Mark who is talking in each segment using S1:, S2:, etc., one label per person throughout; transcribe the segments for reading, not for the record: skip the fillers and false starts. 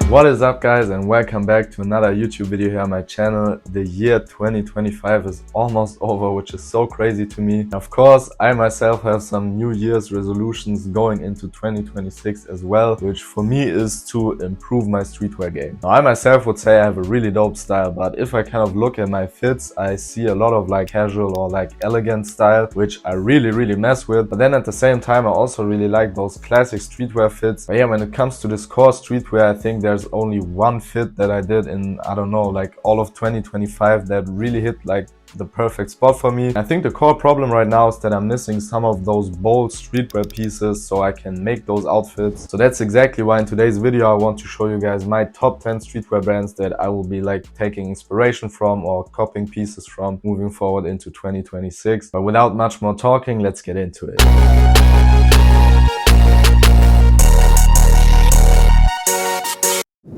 S1: What is up, guys, and welcome back to another YouTube video here on my channel. The year 2025 is almost over, which is so crazy to me. Of course, I myself have some New Year's resolutions going into 2026 as well, which for me is to improve my streetwear game. Now, I myself would say I have a really dope style, but if I kind of look at my fits, I see a lot of like casual or like elegant style, which I really mess with. But then at the same time, I also really like those classic streetwear fits. But yeah, when it comes to this core streetwear, I think there's only one fit that I did in, I don't know, like all of 2025 that really hit like the perfect spot for me. I think the core problem right now is that I'm missing some of those bold streetwear pieces so I can make those outfits. So that's exactly why in today's video I want to show you guys my top 10 streetwear brands that I will be like taking inspiration from or copying pieces from moving forward into 2026. But without much more talking, let's get into it.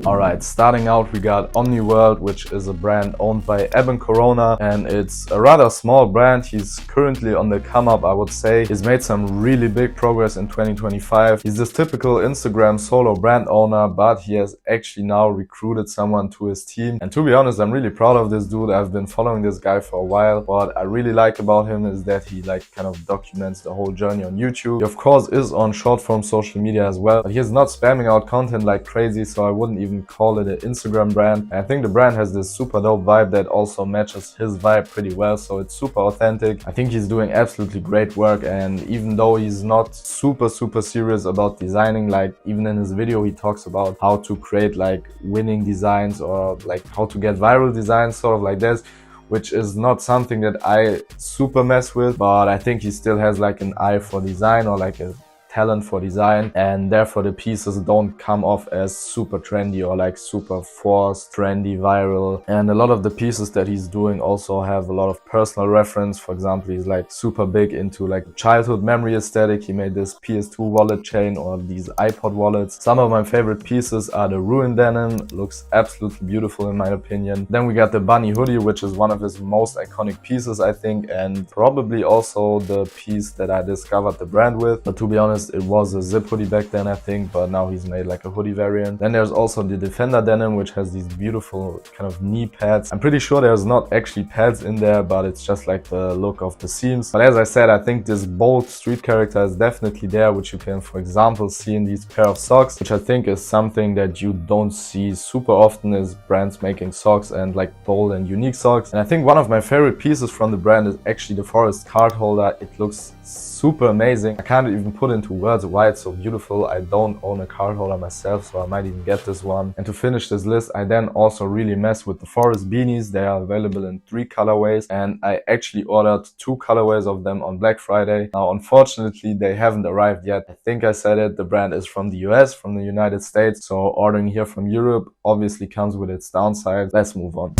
S1: Alright, starting out we got Omni World, which is a brand owned by Corona, and it's a rather small brand. He's currently on the come up, I would say. He's made some really big progress in 2025. He's this typical Instagram solo brand owner, but he has actually now recruited someone to his team. And to be honest, I'm really proud of this dude. I've been following this guy for a while. What I really like about him is that he like kind of documents the whole journey on YouTube. He of course is on short form social media as well, but he is not spamming out content like crazy, so I wouldn't even call it an Instagram brand. And I think the brand has this super dope vibe that also matches his vibe pretty well, so it's super authentic. I think he's doing absolutely great work, and even though he's not super serious about designing, like even in his video he talks about how to create like winning designs or like how to get viral designs, sort of like this, which is not something that I super mess with, but I think he still has like an eye for design or like a talent for design, and therefore the pieces don't come off as super trendy or like super forced, trendy, viral. And a lot of the pieces that he's doing also have a lot of personal reference. For example, he's like super big into like childhood memory aesthetic. He made this PS2 wallet chain or these iPod wallets. Some of my favorite pieces are the Ruin denim, looks absolutely beautiful in my opinion. Then we got the bunny hoodie, which is one of his most iconic pieces, I think, and probably also the piece that I discovered the brand with. But to be honest, it was a zip hoodie back then, I think, but now he's made like a hoodie variant. Then there's also the Defender denim, which has these beautiful kind of knee pads. I'm pretty sure there's not actually pads in there, but it's just like the look of the seams. But as I said, I think this bold street character is definitely there, which you can, for example, see in these pair of socks, which I think is something that you don't see super often, is brands making socks and like bold and unique socks. And I think one of my favorite pieces from the brand is actually the Forest card holder. It looks super amazing. I can't even put into words why it's so beautiful. I don't own a card holder myself, so I might even get this one. And to finish this list, I then also really mess with the Forest beanies. They are available in 3 colorways, and I actually ordered 2 colorways of them on Black Friday. Now, unfortunately, they haven't arrived yet. I think I said it, the brand is from the US, from the United States, so ordering here from Europe obviously comes with its downsides. Let's move on.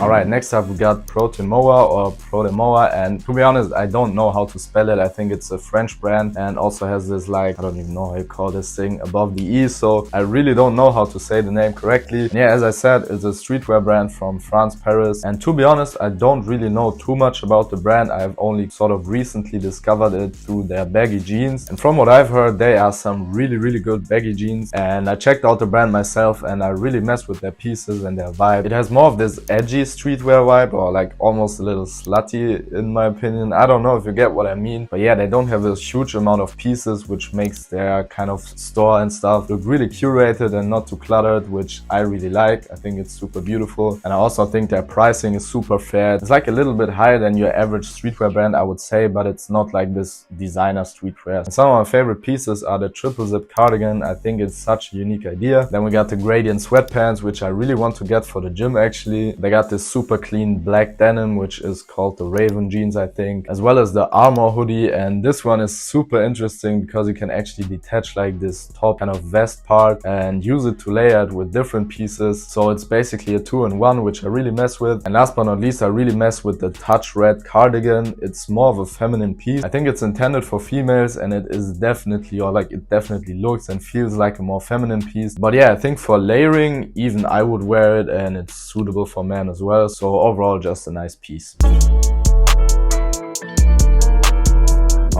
S1: Alright, next up we got Promoa or Promoa, and to be honest, I don't know how to spell it. I think it's a French brand and also has this like, I don't even know how you call this thing above the E, so I really don't know how to say the name correctly. And yeah, as I said, it's a streetwear brand from France, Paris, and to be honest, I don't really know too much about the brand. I've only sort of recently discovered it through their baggy jeans, and from what I've heard, they are some really good baggy jeans, and I checked out the brand myself and I really messed with their pieces and their vibe. It has more of this edgy streetwear vibe, or like almost a little slutty in my opinion. I don't know if you get what I mean, but yeah, they don't have a huge amount of pieces, which makes their kind of store and stuff look really curated and not too cluttered, which I really like. I think it's super beautiful, and I also think their pricing is super fair. It's like a little bit higher than your average streetwear brand, I would say, but it's not like this designer streetwear. And some of my favorite pieces are the triple zip cardigan. I think it's such a unique idea. Then we got the gradient sweatpants, which I really want to get for the gym actually. They got this super clean black denim, which is called the Raven jeans, I think, as well as the Armor hoodie. And this one is super interesting because you can actually detach like this top kind of vest part and use it to layer it with different pieces. So it's basically a 2-in-1, which I really mess with. And last but not least, I really mess with the touch red cardigan. It's more of a feminine piece. I think it's intended for females, and it is definitely, or like it definitely looks and feels like a more feminine piece. But yeah, I think for layering, even I would wear it, and it's suitable for men as well. So overall, just a nice piece.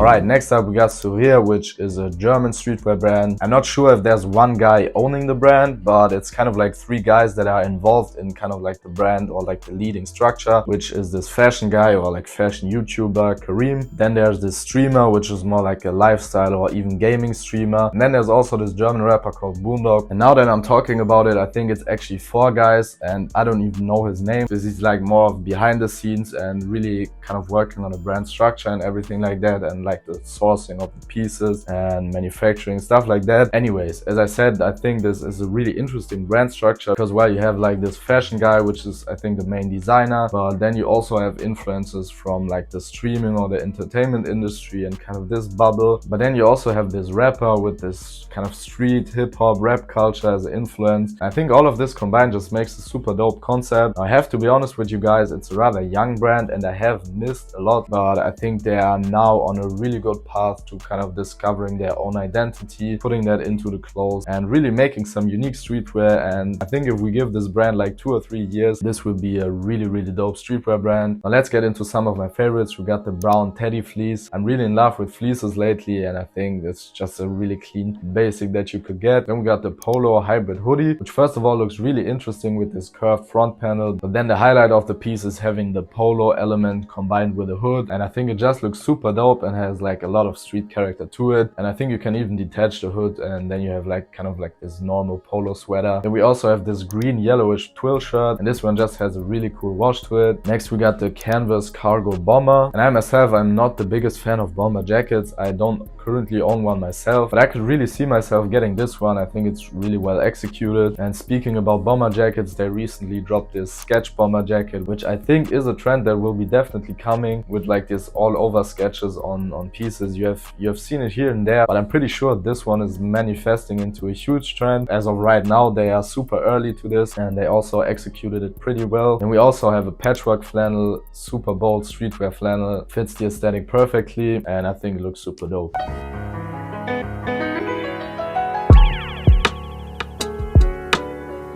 S1: Alright, next up we got Surreal, which is a German streetwear brand. I'm not sure if there's one guy owning the brand, but it's kind of like 3 guys that are involved in kind of like the brand or like the leading structure, which is this fashion guy or like fashion YouTuber, Kareem. Then there's this streamer, which is more like a lifestyle or even gaming streamer. And then there's also this German rapper called Boondog. And now that I'm talking about it, I think it's actually 4 guys and I don't even know his name because he's like more of behind the scenes and really kind of working on the brand structure and everything like that, and like the sourcing of the pieces and manufacturing, stuff like that. Anyways, as I said, I think this is a really interesting brand structure because, well, you have like this fashion guy, which is I think the main designer, but then you also have influences from like the streaming or the entertainment industry and kind of this bubble. But then you also have this rapper with this kind of street hip-hop rap culture as an influence. I think all of this combined just makes a super dope concept. I have to be honest with you guys, it's a rather young brand and I have missed a lot, but I think they are now on a really good path to kind of discovering their own identity, putting that into the clothes and really making some unique streetwear. And I think if we give this brand like 2 or 3 years, this will be a really dope streetwear brand. Now let's get into some of my favorites. We got the brown teddy fleece. I'm really in love with fleeces lately and I think it's just a really clean basic that you could get. Then we got the polo hybrid hoodie, which first of all looks really interesting with this curved front panel, but then the highlight of the piece is having the polo element combined with a hood, and I think it just looks super dope and has like a lot of street character to it. And I think you can even detach the hood and then you have like kind of like this normal polo sweater. Then we also have this green yellowish twill shirt, and this one just has a really cool wash to it. Next we got the canvas cargo bomber, and I myself, I'm not the biggest fan of bomber jackets. I don't currently own one myself, but I could really see myself getting this one. I think it's really well executed. And speaking about bomber jackets, they recently dropped this sketch bomber jacket, which I think is a trend that will be definitely coming with like this all over sketches on pieces. You have seen it here and there, but I'm pretty sure this one is manifesting into a huge trend. As of right now, they are super early to this and they also executed it pretty well. And we also have a patchwork flannel, super bold streetwear flannel, fits the aesthetic perfectly and I think it looks super dope.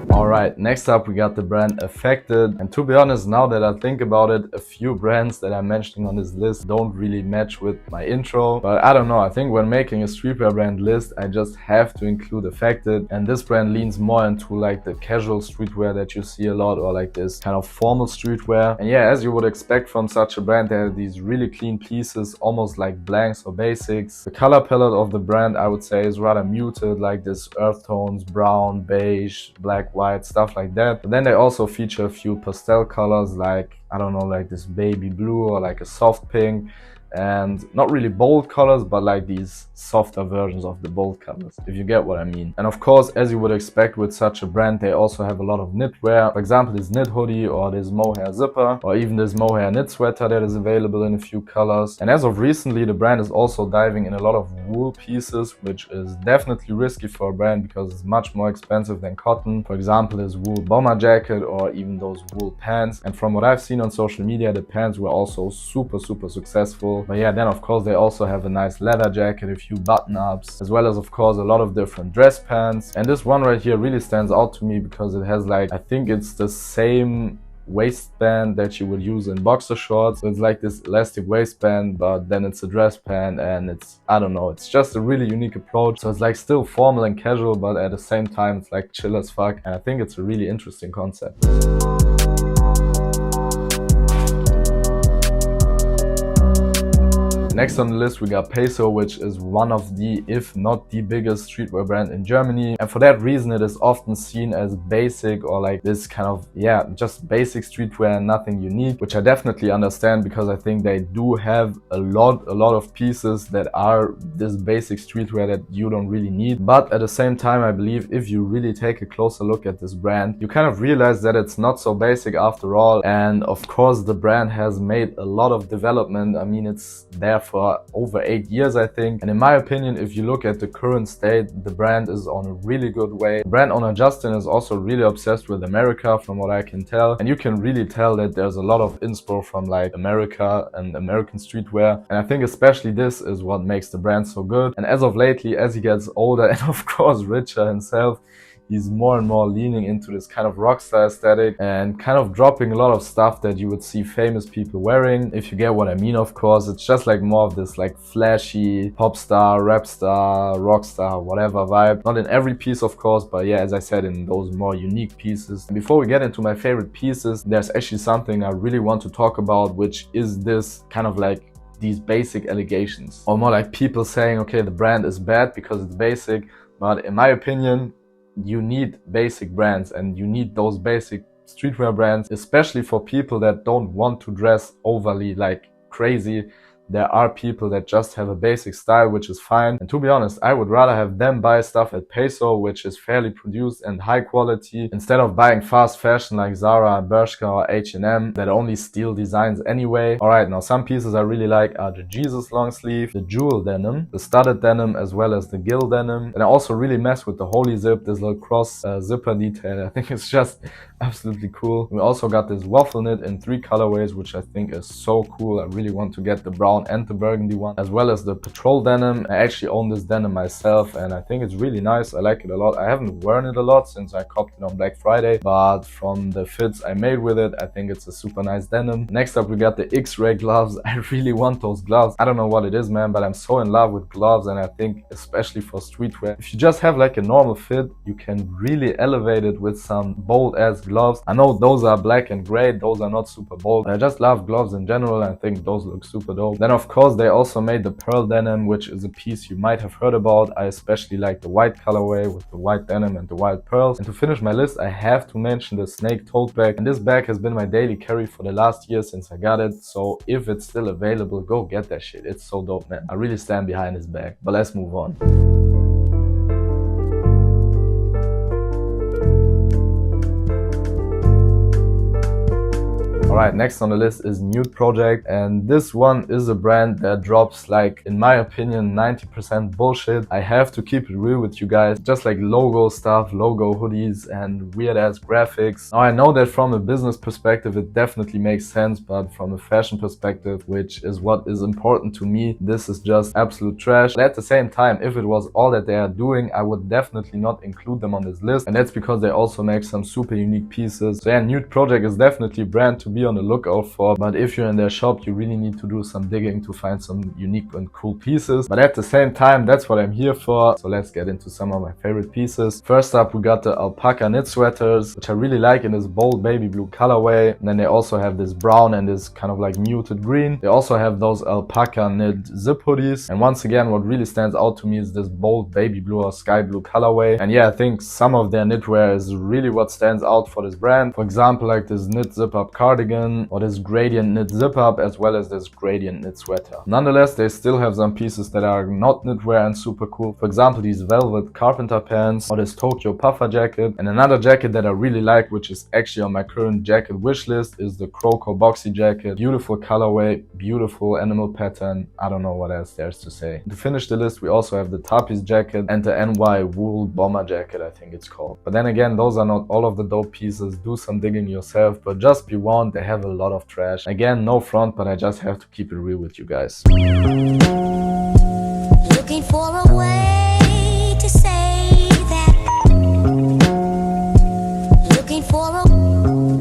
S1: Alright, next up we got the brand Affected, and to be honest, now that I think about it, a few brands that I'm mentioning on this list don't really match with my intro, but I don't know, I think when making a streetwear brand list I just have to include Affected, and this brand leans more into like the casual streetwear that you see a lot, or like this kind of formal streetwear. And yeah, as you would expect from such a brand, they have these really clean pieces, almost like blanks or basics. The color palette of the brand I would say is rather muted, like this earth tones, brown, beige, black, white, stuff like that. But then they also feature a few pastel colors, like I don't know, like this baby blue or like a soft pink, and not really bold colors, but like these softer versions of the bold colors, if you get what I mean. And of course, as you would expect with such a brand, they also have a lot of knitwear. For example, this knit hoodie or this mohair zipper, or even this mohair knit sweater that is available in a few colors. And as of recently, the brand is also diving in a lot of wool pieces, which is definitely risky for a brand because it's much more expensive than cotton. For example, this wool bomber jacket or even those wool pants. And from what I've seen on social media, the pants were also super successful. But yeah, then of course they also have a nice leather jacket, a few button-ups, as well as of course a lot of different dress pants. And this one right here really stands out to me because it has like, I think it's the same waistband that you would use in boxer shorts. So it's like this elastic waistband, but then it's a dress pant, and it's, I don't know, it's just a really unique approach. So it's like still formal and casual, but at the same time it's like chill as fuck, and I think it's a really interesting concept. Next on the list we got Peso, which is one of the, if not the biggest streetwear brand in Germany. And for that reason it is often seen as basic, or like this kind of, yeah, just basic streetwear and nothing unique, which I definitely understand because I think they do have a lot of pieces that are this basic streetwear that you don't really need. But at the same time, I believe if you really take a closer look at this brand, you kind of realize that it's not so basic after all. And of course the brand has made a lot of development. I mean, it's there for over 8 years, I think. And in my opinion, if you look at the current state, the brand is on a really good way. Brand owner Justin is also really obsessed with America, from what I can tell. And you can really tell that there's a lot of inspo from like America and American streetwear. And I think especially this is what makes the brand so good. And as of lately, as he gets older and of course richer himself, he's more and more leaning into this kind of rockstar aesthetic and kind of dropping a lot of stuff that you would see famous people wearing. If you get what I mean, of course, it's just like more of this like flashy pop star, rap star, rock star, whatever vibe. Not in every piece, of course, but yeah, as I said, in those more unique pieces. And before we get into my favorite pieces, there's actually something I really want to talk about, which is this kind of like these basic allegations, or more like people saying, okay, the brand is bad because it's basic. But in my opinion, you need basic brands, and you need those basic streetwear brands, especially for people that don't want to dress overly like crazy. There are people that just have a basic style, which is fine. And to be honest, I would rather have them buy stuff at Peso, which is fairly produced and high quality, instead of buying fast fashion like Zara, Bershka or H&M that only steal designs anyway. Alright, now some pieces I really like are the Jesus long sleeve, the jewel denim, the studded denim, as well as the gill denim. And I also really mess with the holy zip, this little cross zipper detail. I think it's just absolutely cool. We also got this waffle knit in 3 colorways, which I think is so cool. I really want to get the brown and the burgundy one, as well as the patrol denim. I actually own this denim myself, and I think it's really nice. I like it a lot. I haven't worn it a lot since I copped it on Black Friday, but from the fits I made with it, I think it's a super nice denim. Next up, we got the X-ray gloves. I really want those gloves. I don't know what it is, man, but I'm so in love with gloves, and I think especially for streetwear, if you just have like a normal fit, you can really elevate it with some bold ass gloves. I know those are black and gray, those are not super bold, but I just love gloves in general, and I think those look super dope. Then of course they also made the pearl denim, which is a piece you might have heard about. I especially like the white colorway with the white denim and the white pearls. And to finish my list, I have to mention the snake tote bag, and this bag has been my daily carry for the last year since I got it. So if it's still available, go get that shit. It's so dope, man. I really stand behind this bag. But let's move on. Alright, next on the list is Nude Project, and this one is a brand that drops, like, in my opinion, 90% bullshit. I have to keep it real with you guys. Just like logo stuff, logo hoodies and weird ass graphics. Now I know that from a business perspective it definitely makes sense, but from a fashion perspective, which is what is important to me, this is just absolute trash. But at the same time, if it was all that they are doing, I would definitely not include them on this list, and that's because they also make some super unique pieces. So yeah, Nude Project is definitely a brand to be on the lookout for, but if you're in their shop, you really need to do some digging to find some unique and cool pieces. But at the same time, that's what I'm here for. So let's get into some of my favorite pieces. First up, we got the alpaca knit sweaters, which I really like in this bold baby blue colorway. And then they also have this brown and this kind of like muted green. They also have those alpaca knit zip hoodies. And once again, what really stands out to me is this bold baby blue or sky blue colorway. And yeah, I think some of their knitwear is really what stands out for this brand. For example, like this knit zip up cardigan, or this gradient knit zip up, as well as this gradient knit sweater. Nonetheless, they still have some pieces that are not knitwear and super cool. For example, these velvet carpenter pants, or this Tokyo puffer jacket. And another jacket that I really like, which is actually on my current jacket wish list, is the Croco boxy jacket. Beautiful colorway, beautiful animal pattern. I don't know what else there's to say. To finish the list, we also have the Tapis jacket and the NY wool bomber jacket, I think it's called. But then again, those are not all of the dope pieces. Do some digging yourself, but just be warned, they have a lot of trash. Again, no front, but I just have to keep it real with you guys.
S2: Looking for a way to say that. Looking for a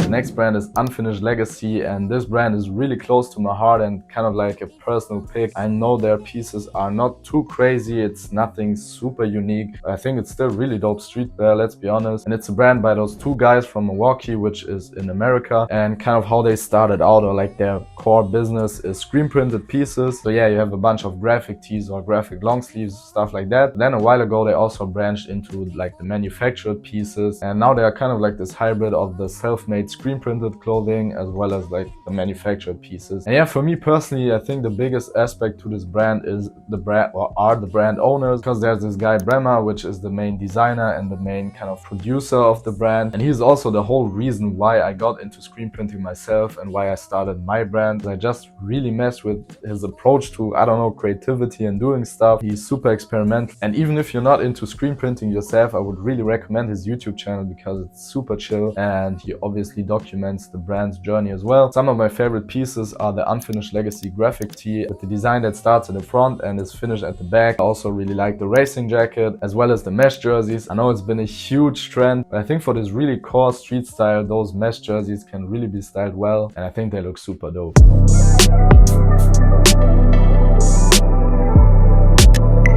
S1: The next brand is Unfinished Legacy, and this brand is really close to my heart and kind of like a personal pick. I know their pieces are not too crazy, it's nothing super unique. I think it's still really dope streetwear, let's be honest. And it's a brand by those two guys from Milwaukee, which is in America, and kind of how they started out, or like their core business is screen printed pieces. So yeah, you have a bunch of graphic tees or graphic long sleeves, stuff like that. Then a while ago they also branched into like the manufactured pieces, and now they are kind of like this hybrid of the self-made screen printed clothing as well as like the manufactured pieces. And yeah, for me personally, I think the biggest aspect to this brand is the brand, or are the brand owners, because there's this guy Bremer, which is the main designer and the main kind of producer of the brand, and he's also the whole reason why I got into screen printing myself and why I started my brand. I just really messed with his approach to, I don't know, creativity and doing stuff. He's super experimental, and even if you're not into screen printing yourself, I would really recommend his YouTube channel because it's super chill, and he obviously documents the brand's journey as well. Some of my favorite pieces are the Unfinished Legacy graphic tee with the design that starts at the front and is finished at the back. I also really like the racing jacket as well as the mesh jerseys. I know it's been a huge trend, but I think for this really core street style, those mesh jerseys can really be styled well, and I think they look super dope.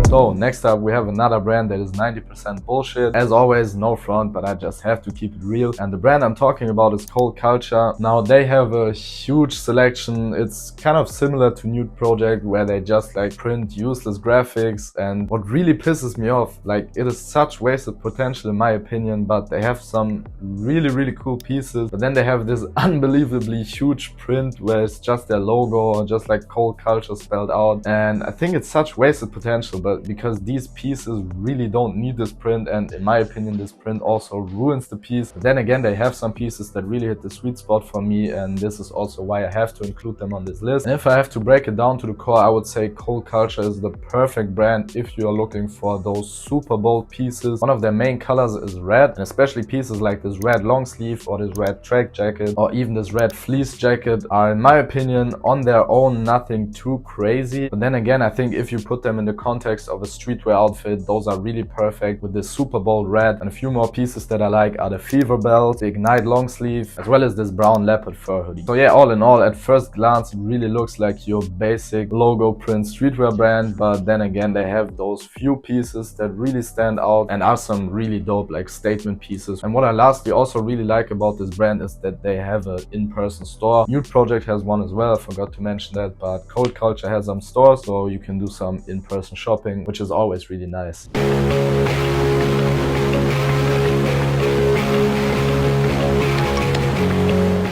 S1: So next up we have another brand that is 90% bullshit. As always, no front, but I just have to keep it real. And the brand I'm talking about is Cold Culture. Now they have a huge selection. It's kind of similar to Nude Project, where they just like print useless graphics. And what really pisses me off, like it is such wasted potential in my opinion, but they have some really cool pieces. But then they have this unbelievably huge print where it's just their logo or just like Cold Culture spelled out. And I think it's such wasted potential, but because these pieces really don't need this print, and in my opinion this print also ruins the piece. But then again, they have some pieces that really hit the sweet spot for me, and this is also why I have to include them on this list. And if I have to break it down to the core, I would say Cold Culture is the perfect brand if you are looking for those super bold pieces. One of their main colors is red, and especially pieces like this red long sleeve or this red track jacket or even this red fleece jacket are, in my opinion, on their own nothing too crazy. But then again, I think if you put them in the context of a streetwear outfit, those are really perfect with this super bold red. And a few more pieces that I like are the Fever Belt, the Ignite long sleeve, as well as this brown leopard fur hoodie. So yeah, all in all, at first glance, it really looks like your basic logo print streetwear brand, but then again, they have those few pieces that really stand out and are some really dope like statement pieces. And what I lastly also really like about this brand is that they have an in-person store. Nude Project has one as well, I forgot to mention that, but Cold Culture has some stores, so you can do some in-person shopping, which is always really nice.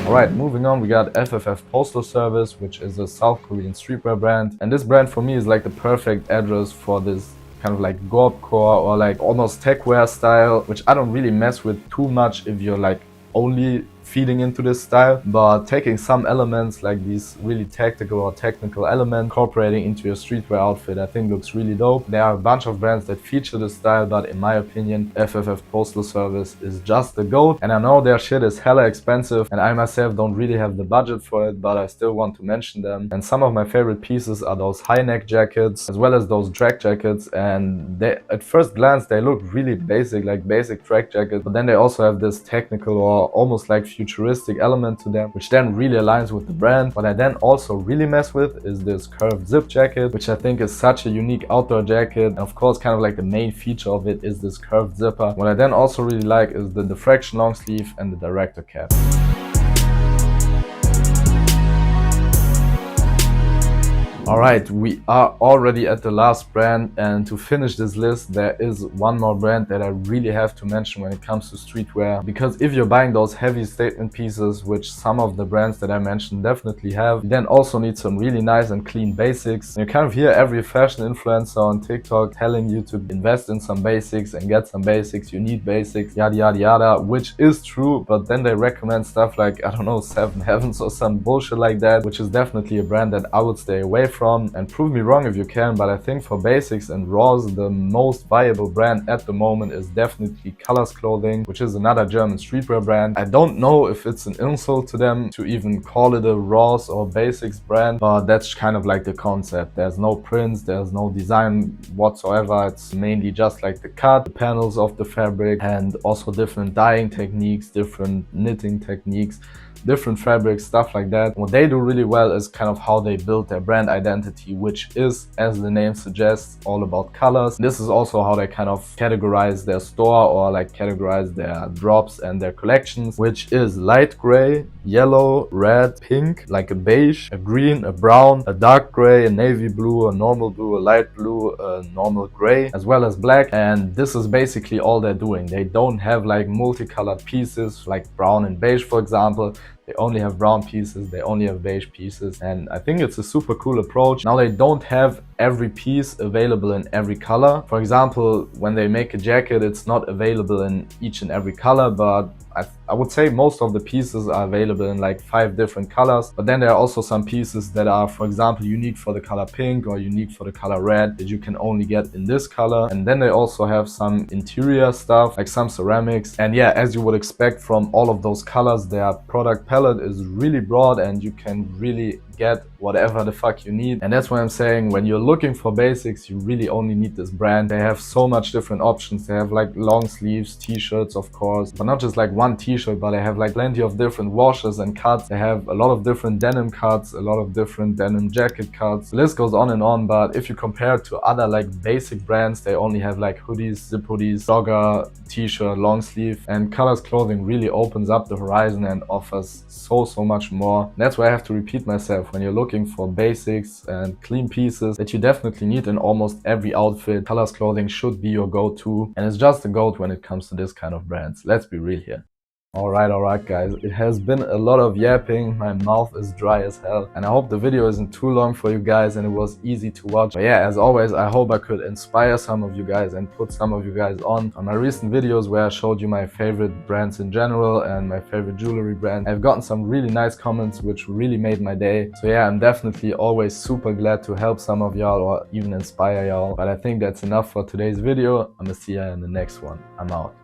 S1: Alright, moving on, we got FFF Postal Service, which is a South Korean streetwear brand. And this brand for me is like the perfect address for this kind of like gorpcore or like almost techwear style, which I don't really mess with too much if you're like only feeding into this style, but taking some elements like these really tactical or technical elements, incorporating into your streetwear outfit, I think looks really dope. There are a bunch of brands that feature this style, but in my opinion, FFF Postal Service is just the GOAT. And I know their shit is hella expensive, and I myself don't really have the budget for it, but I still want to mention them. And some of my favorite pieces are those high neck jackets, as well as those track jackets. And they, at first glance, they look really basic, like basic track jackets, but then they also have this technical or almost like futuristic element to them, which then really aligns with the brand. What I then also really mess with is this curved zip jacket, which I think is such a unique outdoor jacket. And of course, kind of like the main feature of it is this curved zipper. What I then also really like is the diffraction long sleeve and the director cap. Alright, we are already at the last brand, and to finish this list there is one more brand that I really have to mention when it comes to streetwear, because if you're buying those heavy statement pieces, which some of the brands that I mentioned definitely have, you then also need some really nice and clean basics. And you kind of hear every fashion influencer on TikTok telling you to invest in some basics and get some basics, you need basics, yada yada yada, which is true, but then they recommend stuff like, I don't know, Seven Heavens or some bullshit like that, which is definitely a brand that I would stay away from. And prove me wrong if you can, but I think for basics and raws, the most viable brand at the moment is definitely Colors Clothing, which is another German streetwear brand. I don't know if it's an insult to them to even call it a raws or basics brand, but that's kind of like the concept. There's no prints, there's no design whatsoever. It's mainly just like the cut, the panels of the fabric, and also different dyeing techniques, different knitting techniques, different fabrics, stuff like that. What they do really well is kind of how they build their brand identity, which is, as the name suggests, all about colors. This is also how they kind of categorize their store or like categorize their drops and their collections, which is light gray, yellow, red, pink, like a beige, a green, a brown, a dark gray, a navy blue, a normal blue, a light blue, a normal gray, as well as black. And this is basically all they're doing. They don't have like multicolored pieces like brown and beige, for example. They only have brown pieces, they only have beige pieces, and I think it's a super cool approach. Now they don't have every piece available in every color. For example, when they make a jacket, it's not available in each and every color, but I would say most of the pieces are available in like 5 different colors. But then there are also some pieces that are, for example, unique for the color pink or unique for the color red that you can only get in this color. And then they also have some interior stuff, like some ceramics. And yeah, as you would expect from all of those colors, their product palette is really broad and you can really get whatever the fuck you need. And that's why I'm saying, when you're looking for basics, you really only need this brand. They have so much different options. They have like long sleeves, t-shirts, of course, but not just like one t-shirt, but they have like plenty of different washes and cuts. They have a lot of different denim cuts, a lot of different denim jacket cuts. The list goes on, but if you compare it to other like basic brands, they only have like hoodies, zip hoodies, jogger, t-shirt, long sleeve, and Colors Clothing really opens up the horizon and offers so much more. And that's why I have to repeat myself, when you're looking for basics and clean pieces that you definitely need in almost every outfit, Colors Clothing should be your go-to, and it's just the GOAT when it comes to this kind of brands. Let's be real here. Alright guys, it has been a lot of yapping, my mouth is dry as hell, and I hope the video isn't too long for you guys and it was easy to watch. But yeah, as always, I hope I could inspire some of you guys and put some of you guys on my recent videos where I showed you my favorite brands in general and my favorite jewelry brand. I've gotten some really nice comments which really made my day. So yeah, I'm definitely always super glad to help some of y'all or even inspire y'all. But I think that's enough for today's video. I'm gonna see ya in the next one. I'm out.